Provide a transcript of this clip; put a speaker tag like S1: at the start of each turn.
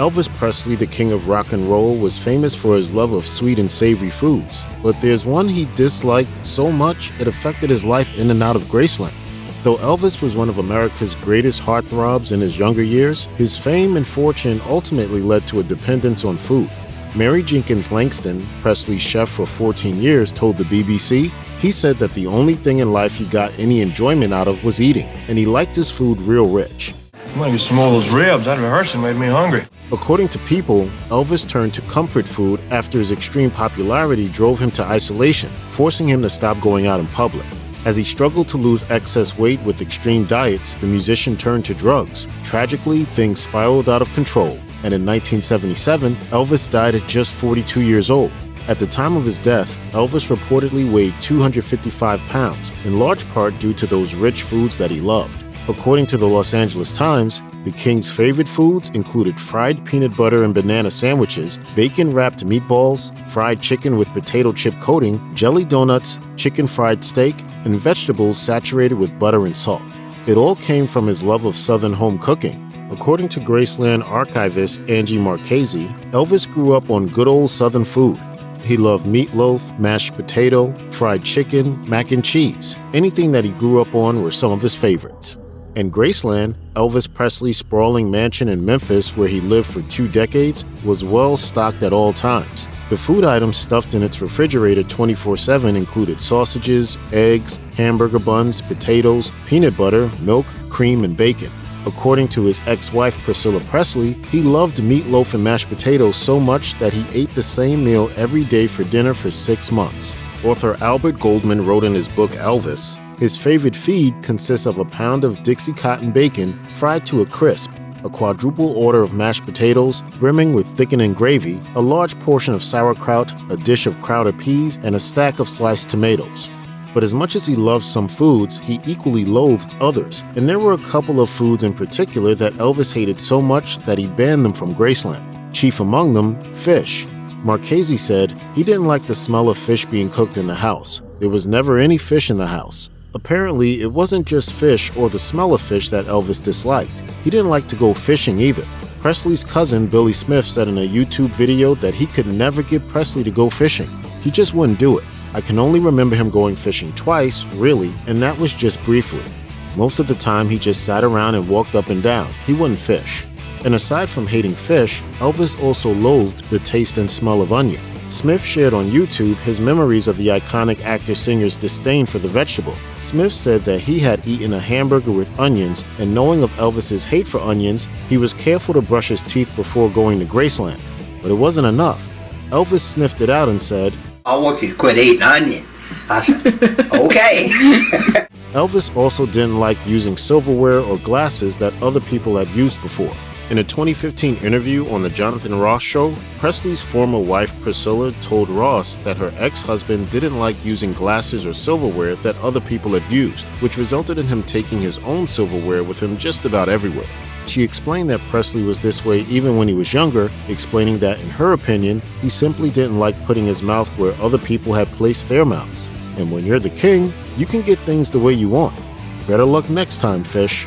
S1: Elvis Presley, the king of rock and roll, was famous for his love of sweet and savory foods, but there's one he disliked so much it affected his life in and out of Graceland. Though Elvis was one of America's greatest heartthrobs in his younger years, his fame and fortune ultimately led to a dependence on food. Mary Jenkins Langston, Presley's chef for 14 years, told the BBC, he said that the only thing in life he got any enjoyment out of was eating, and he liked his food real rich.
S2: I'm gonna get some more of those ribs. That rehearsal made me hungry.
S1: According to People, Elvis turned to comfort food after his extreme popularity drove him to isolation, forcing him to stop going out in public. As he struggled to lose excess weight with extreme diets, the musician turned to drugs. Tragically, things spiraled out of control, and in 1977, Elvis died at just 42 years old. At the time of his death, Elvis reportedly weighed 255 pounds, in large part due to those rich foods that he loved. According to the Los Angeles Times, the king's favorite foods included fried peanut butter and banana sandwiches, bacon-wrapped meatballs, fried chicken with potato chip coating, jelly donuts, chicken fried steak, and vegetables saturated with butter and salt. It all came from his love of Southern home cooking. According to Graceland archivist Angie Marchese, Elvis grew up on good old Southern food. He loved meatloaf, mashed potato, fried chicken, mac and cheese. Anything that he grew up on were some of his favorites. In Graceland, Elvis Presley's sprawling mansion in Memphis, where he lived for 2 decades, was well stocked at all times. The food items stuffed in its refrigerator 24/7 included sausages, eggs, hamburger buns, potatoes, peanut butter, milk, cream, and bacon. According to his ex-wife Priscilla Presley, he loved meatloaf and mashed potatoes so much that he ate the same meal every day for dinner for 6 months. Author Albert Goldman wrote in his book Elvis, his favorite feed consists of a pound of Dixie cotton bacon fried to a crisp, a quadruple order of mashed potatoes brimming with thickening gravy, a large portion of sauerkraut, a dish of crowded peas, and a stack of sliced tomatoes. But as much as he loved some foods, he equally loathed others, and there were a couple of foods in particular that Elvis hated so much that he banned them from Graceland. Chief among them, fish. Marchese said he didn't like the smell of fish being cooked in the house. There was never any fish in the house. Apparently, it wasn't just fish or the smell of fish that Elvis disliked. He didn't like to go fishing either. Presley's cousin, Billy Smith, said in a YouTube video that he could never get Presley to go fishing. He just wouldn't do it. I can only remember him going fishing twice, really, and that was just briefly. Most of the time, he just sat around and walked up and down. He wouldn't fish. And aside from hating fish, Elvis also loathed the taste and smell of onion. Smith shared on YouTube his memories of the iconic actor-singer's disdain for the vegetable. Smith said that he had eaten a hamburger with onions, and knowing of Elvis's hate for onions, he was careful to brush his teeth before going to Graceland. But it wasn't enough. Elvis sniffed it out and said,
S3: "I want you to quit eating onion." I said, "Okay."
S1: Elvis also didn't like using silverware or glasses that other people had used before. In a 2015 interview on The Jonathan Ross Show, Presley's former wife Priscilla told Ross that her ex-husband didn't like using glasses or silverware that other people had used, which resulted in him taking his own silverware with him just about everywhere. She explained that Presley was this way even when he was younger, explaining that in her opinion, he simply didn't like putting his mouth where other people had placed their mouths. And when you're the king, you can get things the way you want. Better luck next time, fish.